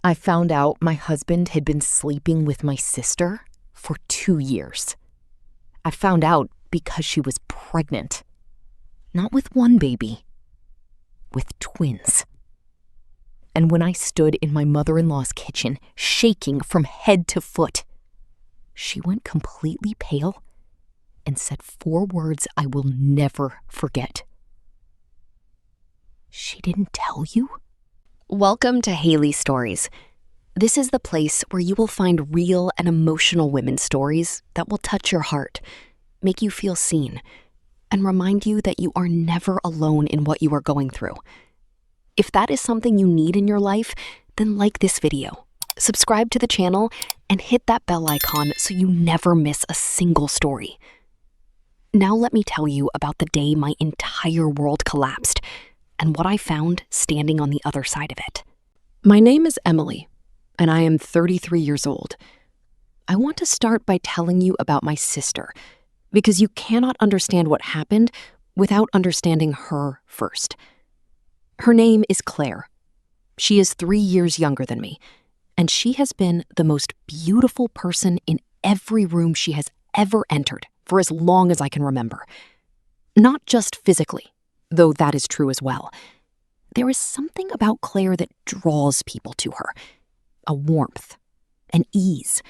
I found out my husband had been sleeping with my sister for 2 years. I found out because she was pregnant. Not with one baby, with twins. And when I stood in my mother-in-law's kitchen, shaking from head to foot, she went completely pale and said 4 words I will never forget. "She didn't tell you?" Welcome to Haely Stories. This is the place where you will find real and emotional women's stories that will touch your heart, make you feel seen, and remind you that you are never alone in what you are going through. If that is something you need in your life, then like this video, subscribe to the channel, and hit that bell icon so you never miss a single story. Now let me tell you about the day my entire world collapsed and what I found standing on the other side of it. My name is Emily, and I am 33 years old. I want to start by telling you about my sister, because you cannot understand what happened without understanding her first. Her name is Claire. She is 3 years younger than me, and she has been the most beautiful person in every room she has ever entered for as long as I can remember. Not just physically, though that is true as well. There is something about Claire that draws people to her. A warmth, an ease,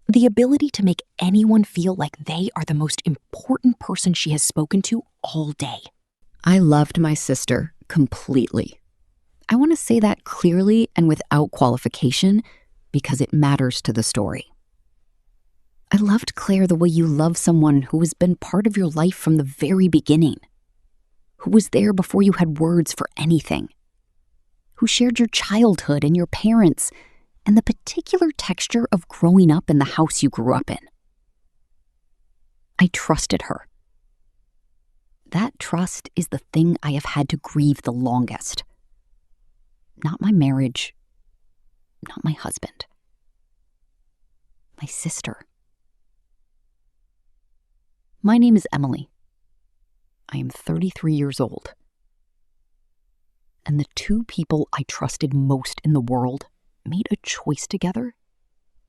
the ability to make anyone feel like they are the most important person she has spoken to all day. I loved my sister completely. I want to say that clearly and without qualification because it matters to the story. I loved Claire the way you love someone who has been part of your life from the very beginning, who was there before you had words for anything, who shared your childhood and your parents and the particular texture of growing up in the house you grew up in. I trusted her. That trust is the thing I have had to grieve the longest. Not my marriage, not my husband, my sister. My name is Emily. I am 33 years old. And the 2 people I trusted most in the world made a choice together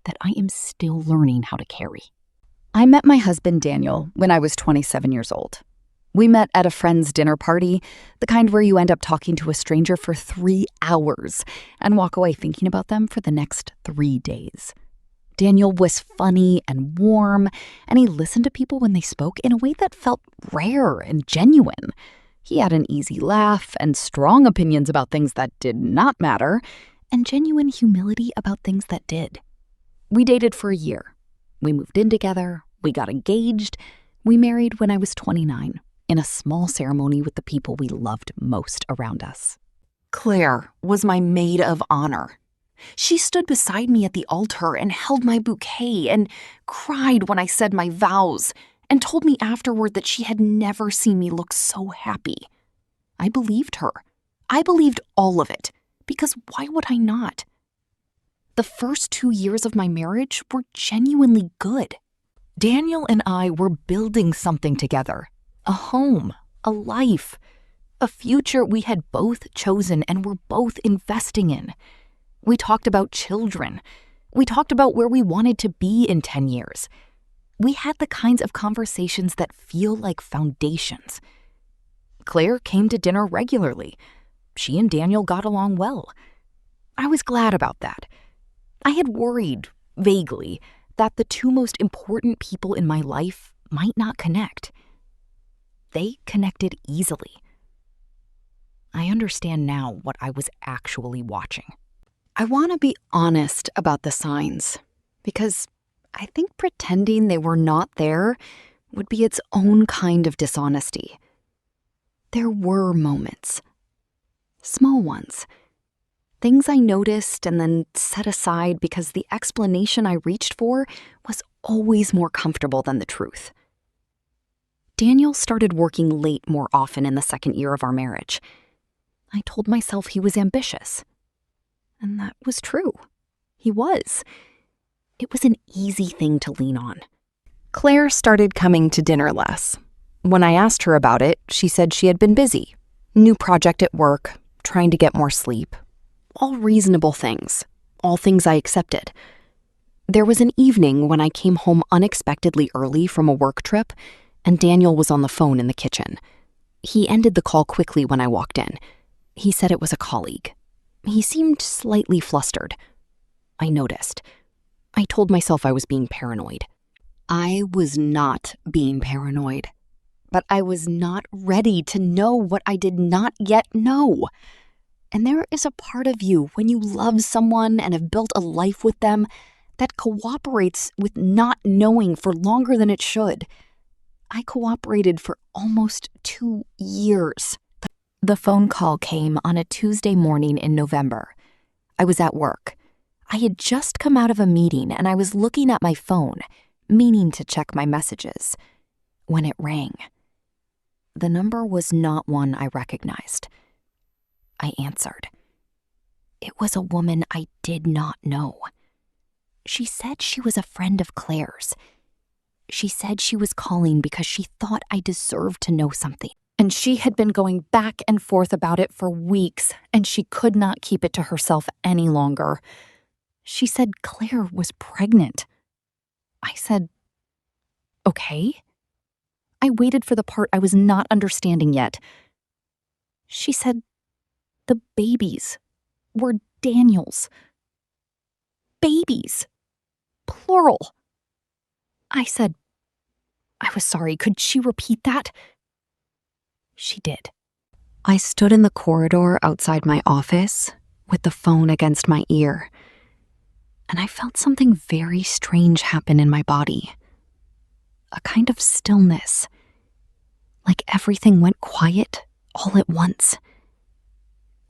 that I am still learning how to carry. I met my husband, Daniel, when I was 27 years old. We met at a friend's dinner party, the kind where you end up talking to a stranger for 3 hours and walk away thinking about them for the next 3 days. Daniel was funny and warm, and he listened to people when they spoke in a way that felt rare and genuine. He had an easy laugh and strong opinions about things that did not matter, and genuine humility about things that did. We dated for a year. We moved in together. We got engaged. We married when I was 29, in a small ceremony with the people we loved most around us. Claire was my maid of honor. She stood beside me at the altar and held my bouquet and cried when I said my vows and told me afterward that she had never seen me look so happy. I believed her. I believed all of it, because why would I not? The first 2 years of my marriage were genuinely good. Daniel and I were building something together, a home, a life, a future we had both chosen and were both investing in. We talked about children. We talked about where we wanted to be in 10 years. We had the kinds of conversations that feel like foundations. Claire came to dinner regularly. She and Daniel got along well. I was glad about that. I had worried, vaguely, that the 2 most important people in my life might not connect. They connected easily. I understand now what I was actually watching. I want to be honest about the signs, because I think pretending they were not there would be its own kind of dishonesty. There were moments, small ones, things I noticed and then set aside because the explanation I reached for was always more comfortable than the truth. Daniel started working late more often in the second year of our marriage. I told myself he was ambitious. And that was true. He was. It was an easy thing to lean on. Claire started coming to dinner less. When I asked her about it, she said she had been busy. New project at work, trying to get more sleep. All reasonable things. all things I accepted. There was an evening when I came home unexpectedly early from a work trip, and Daniel was on the phone in the kitchen. He ended the call quickly when I walked in. He said it was a colleague. He seemed slightly flustered. I noticed. I told myself I was being paranoid. I was not being paranoid, but I was not ready to know what I did not yet know. And there is a part of you when you love someone and have built a life with them that cooperates with not knowing for longer than it should. I cooperated for almost 2 years. The phone call came on a Tuesday morning in November. I was at work. I had just come out of a meeting and I was looking at my phone, meaning to check my messages, when it rang. The number was not one I recognized. I answered. It was a woman I did not know. She said she was a friend of Claire's. She said she was calling because she thought I deserved to know something. And she had been going back and forth about it for weeks, and she could not keep it to herself any longer. She said Claire was pregnant. I said, okay. I waited for the part I was not understanding yet. She said the babies were Daniel's. Babies. Plural. I said, I was sorry, could she repeat that? She did. I stood in the corridor outside my office with the phone against my ear, and I felt something very strange happen in my body. A kind of stillness, like everything went quiet all at once.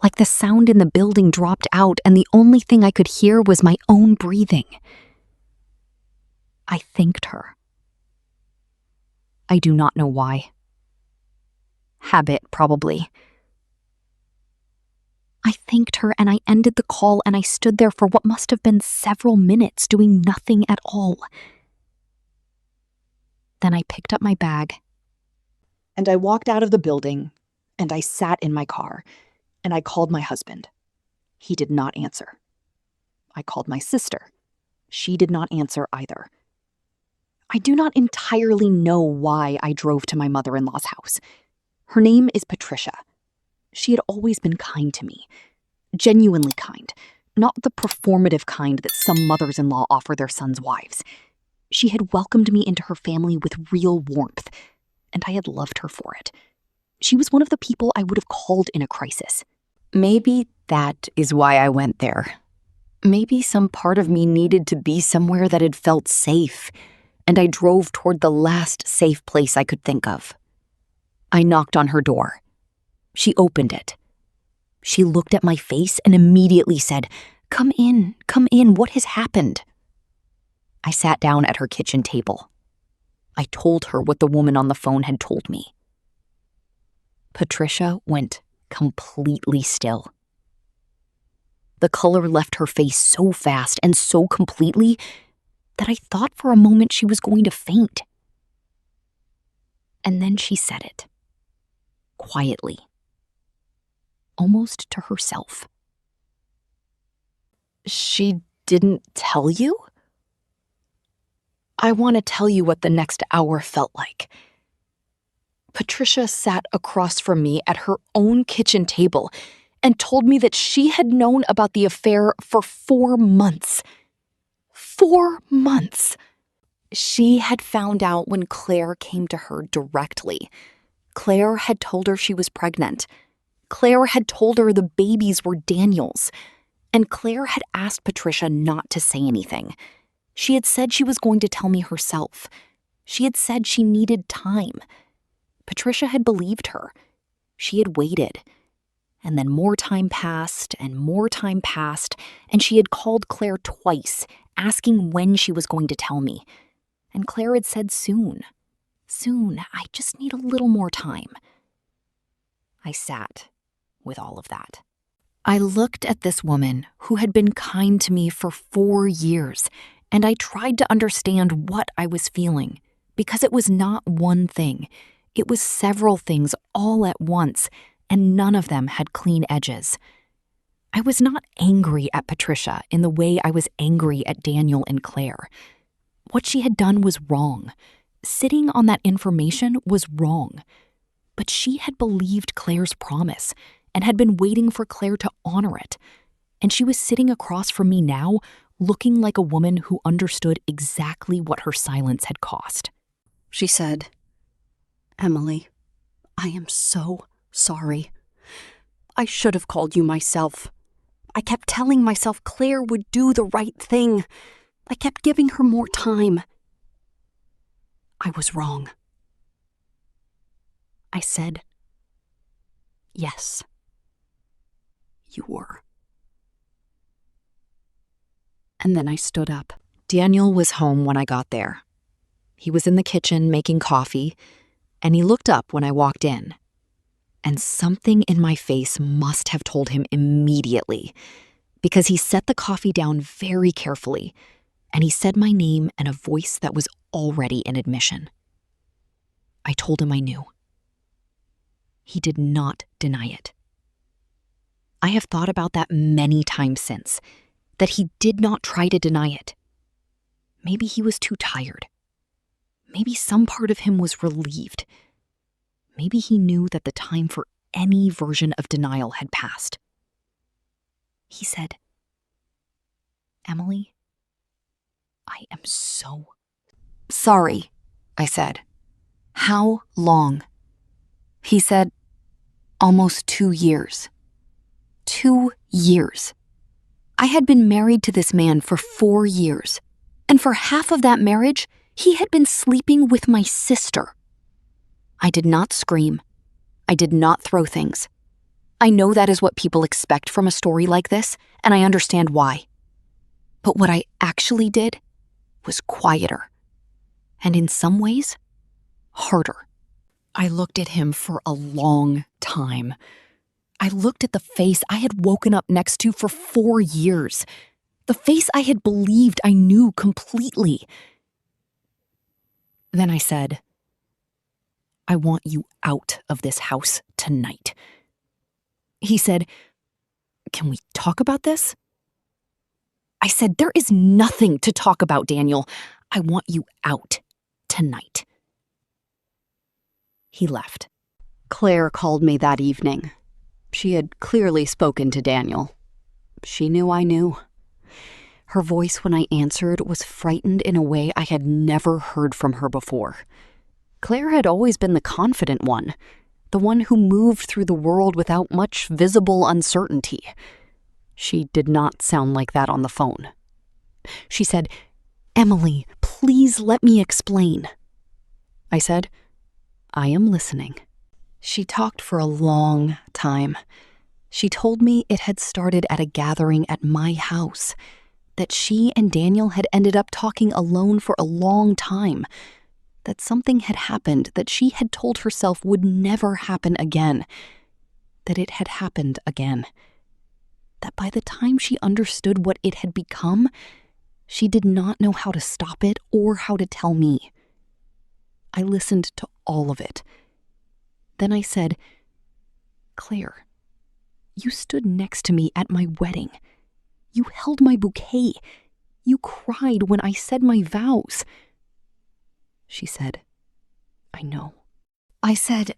Like the sound in the building dropped out and the only thing I could hear was my own breathing. I thanked her. I do not know why. Habit, probably. I thanked her and I ended the call and I stood there for what must have been several minutes doing nothing at all. Then I picked up my bag and I walked out of the building and I sat in my car and I called my husband. He did not answer. I called my sister. She did not answer either. I do not entirely know why I drove to my mother-in-law's house. Her name is Patricia. She had always been kind to me. Genuinely kind. Not the performative kind that some mothers-in-law offer their sons' wives. She had welcomed me into her family with real warmth, and I had loved her for it. She was one of the people I would have called in a crisis. Maybe that is why I went there. Maybe some part of me needed to be somewhere that had felt safe, and I drove toward the last safe place I could think of. I knocked on her door. She opened it. She looked at my face and immediately said, come in, what has happened?" I sat down at her kitchen table. I told her what the woman on the phone had told me. Patricia went completely still. The color left her face so fast and so completely that I thought for a moment she was going to faint. And then she said it. Quietly. Almost to herself. "She didn't tell you?" I want to tell you what the next hour felt like. Patricia sat across from me at her own kitchen table and told me that she had known about the affair for 4 months. 4 months! She had found out when Claire came to her directly. Claire had told her she was pregnant. Claire had told her the babies were Daniel's. And Claire had asked Patricia not to say anything. She had said she was going to tell me herself. She had said she needed time. Patricia had believed her. She had waited. And then more time passed, and more time passed, and she had called Claire twice, asking when she was going to tell me. And Claire had said soon. Soon, I just need a little more time. I sat with all of that. I looked at this woman who had been kind to me for 4 years, and I tried to understand what I was feeling, because it was not one thing. It was several things all at once, and none of them had clean edges. I was not angry at Patricia in the way I was angry at Daniel and Claire. What she had done was wrong. Sitting on that information was wrong. But she had believed Claire's promise and had been waiting for Claire to honor it. And she was sitting across from me now, looking like a woman who understood exactly what her silence had cost. She said, "Emily, I am so sorry. I should have called you myself. I kept telling myself Claire would do the right thing. I kept giving her more time. I was wrong." I said, "Yes, you were." And then I stood up. Daniel was home when I got there. He was in the kitchen making coffee, and he looked up when I walked in. And something in my face must have told him immediately, because he set the coffee down very carefully, and he said my name in a voice that was already an admission. I told him I knew. He did not deny it. I have thought about that many times since, that he did not try to deny it. Maybe he was too tired. Maybe some part of him was relieved. Maybe he knew that the time for any version of denial had passed. He said, "Emily, I am so sorry," I said. "How long?" He said, "Almost 2 years. 2 years. I had been married to this man for 4 years, and for half of that marriage, he had been sleeping with my sister." I did not scream. I did not throw things. I know that is what people expect from a story like this, and I understand why. But what I actually did was quieter, and in some ways, harder. I looked at him for a long time. I looked at the face I had woken up next to for 4 years, the face I had believed I knew completely. Then I said, "I want you out of this house tonight." He said, "Can we talk about this?" I said, "There is nothing to talk about, Daniel. I want you out tonight." He left. Claire called me that evening. She had clearly spoken to Daniel. She knew I knew. Her voice when I answered was frightened in a way I had never heard from her before. Claire had always been the confident one, the one who moved through the world without much visible uncertainty. She did not sound like that on the phone. She said, "Emily, please let me explain." I said, "I am listening." She talked for a long time. She told me it had started at a gathering at my house, that she and Daniel had ended up talking alone for a long time, that something had happened that she had told herself would never happen again, that it had happened again, that by the time she understood what it had become, she did not know how to stop it or how to tell me. I listened to all of it. Then I said, "Claire, you stood next to me at my wedding. You held my bouquet. You cried when I said my vows." She said, "I know." I said,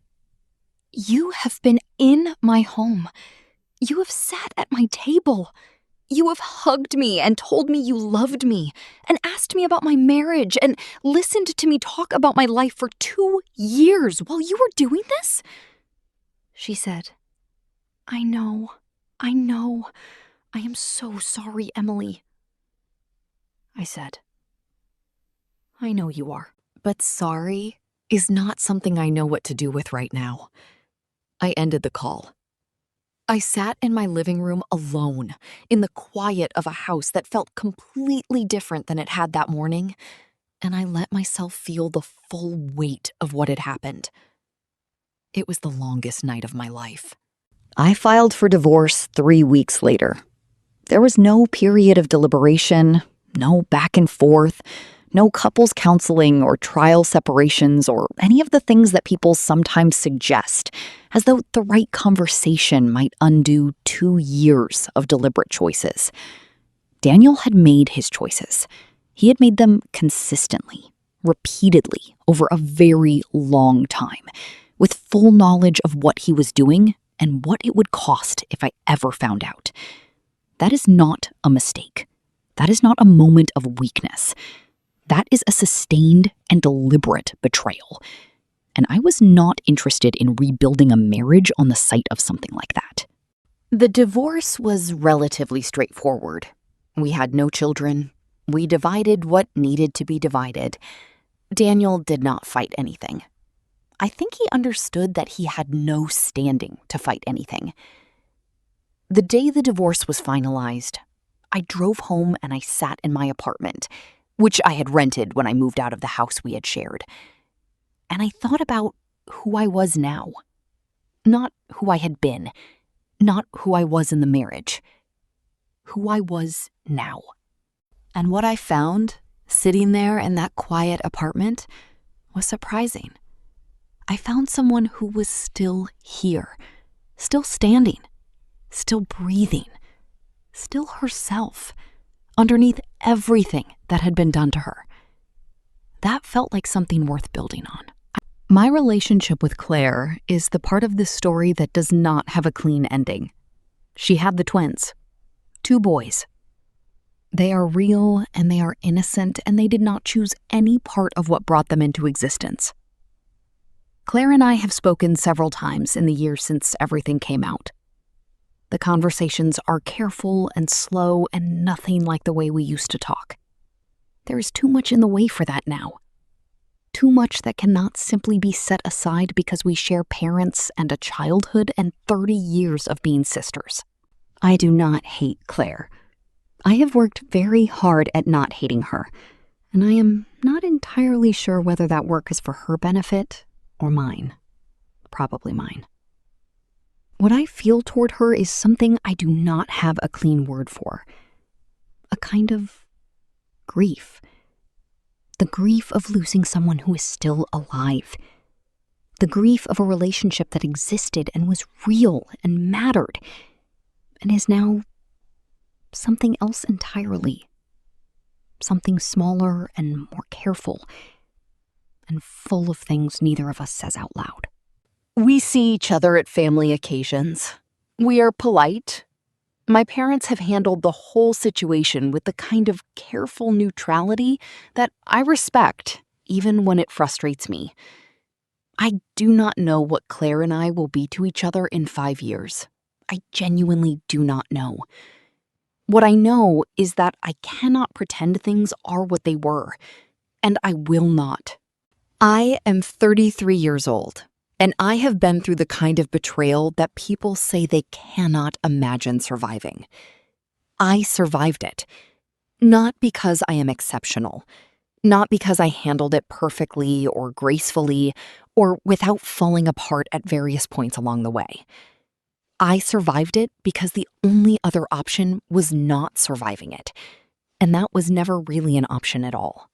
"You have been in my home. You have sat at my table. You have hugged me and told me you loved me and asked me about my marriage and listened to me talk about my life for 2 years while you were doing this?" She said, I know. I am so sorry, Emily." I said, "I know you are, but sorry is not something I know what to do with right now." I ended the call. I sat in my living room alone, in the quiet of a house that felt completely different than it had that morning, and I let myself feel the full weight of what had happened. It was the longest night of my life. I filed for divorce 3 weeks later. There was no period of deliberation, no back and forth, No couples counseling or trial separations or any of the things that people sometimes suggest, as though the right conversation might undo 2 years of deliberate choices. Daniel had made his choices. He had made them consistently, repeatedly, over a very long time, with full knowledge of what he was doing and what it would cost if I ever found out. That is not a mistake. That is not a moment of weakness. That is a sustained and deliberate betrayal. And I was not interested in rebuilding a marriage on the site of something like that. The divorce was relatively straightforward. We had no children. We divided what needed to be divided. Daniel did not fight anything. I think he understood that he had no standing to fight anything. The day the divorce was finalized, I drove home and I sat in my apartment, which I had rented when I moved out of the house we had shared. And I thought about who I was now. Not who I had been. Not who I was in the marriage. Who I was now. And what I found, sitting there in that quiet apartment, was surprising. I found someone who was still here, still standing, still breathing, still herself, underneath everything that had been done to her. That felt like something worth building on. My relationship with Claire is the part of this story that does not have a clean ending. She had the twins, 2 boys. They are real and they are innocent, and they did not choose any part of what brought them into existence. Claire and I have spoken several times in the years since everything came out. The conversations are careful and slow and nothing like the way we used to talk. There is too much in the way for that now. Too much that cannot simply be set aside because we share parents and a childhood and 30 years of being sisters. I do not hate Claire. I have worked very hard at not hating her, and I am not entirely sure whether that work is for her benefit or mine. Probably mine. What I feel toward her is something I do not have a clean word for. A kind of grief. The grief of losing someone who is still alive. The grief of a relationship that existed and was real and mattered, and is now something else entirely. Something smaller and more careful, and full of things neither of us says out loud. We see each other at family occasions. We are polite. My parents have handled the whole situation with the kind of careful neutrality that I respect, even when it frustrates me. I do not know what Claire and I will be to each other in 5 years. I genuinely do not know. What I know is that I cannot pretend things are what they were, and I will not. I am 33 years old, and I have been through the kind of betrayal that people say they cannot imagine surviving. I survived it. Not because I am exceptional. Not because I handled it perfectly or gracefully or without falling apart at various points along the way. I survived it because the only other option was not surviving it, and that was never really an option at all.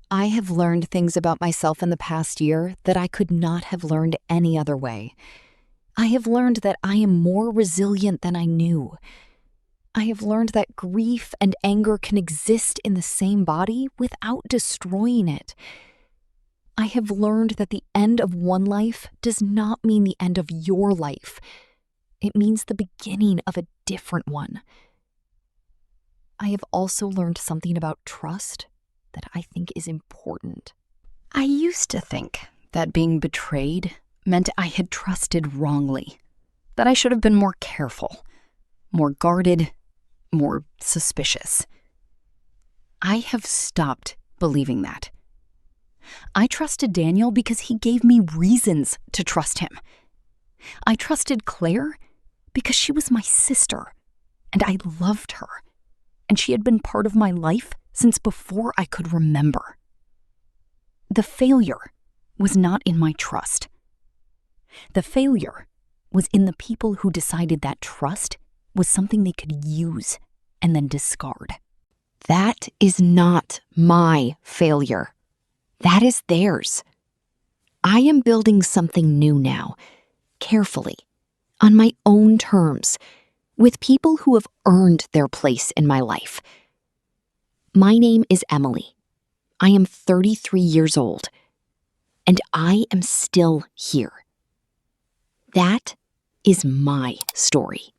I have learned things about myself in the past year that I could not have learned any other way. I have learned that I am more resilient than I knew. I have learned that grief and anger can exist in the same body without destroying it. I have learned that the end of one life does not mean the end of your life. It means the beginning of a different one. I have also learned something about trust that I think is important. I used to think that being betrayed meant I had trusted wrongly, that I should have been more careful, more guarded, more suspicious. I have stopped believing that. I trusted Daniel because he gave me reasons to trust him. I trusted Claire because she was my sister, and I loved her, and she had been part of my life since before I could remember. The failure was not in my trust. The failure was in the people who decided that trust was something they could use and then discard. That is not my failure. That is theirs. I am building something new now, carefully, on my own terms, with people who have earned their place in my life. My name is Emily. I am 33 years old, and I am still here. That is my story.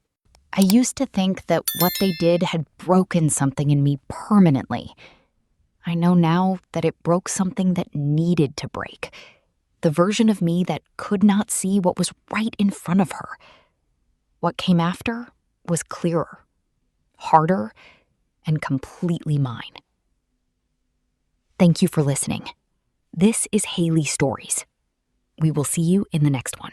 I used to think that what they did had broken something in me permanently. I know now that it broke something that needed to break. The version of me that could not see what was right in front of her. What came after was clearer, harder, and completely mine. Thank you for listening. This is Haely Stories. We will see you in the next one.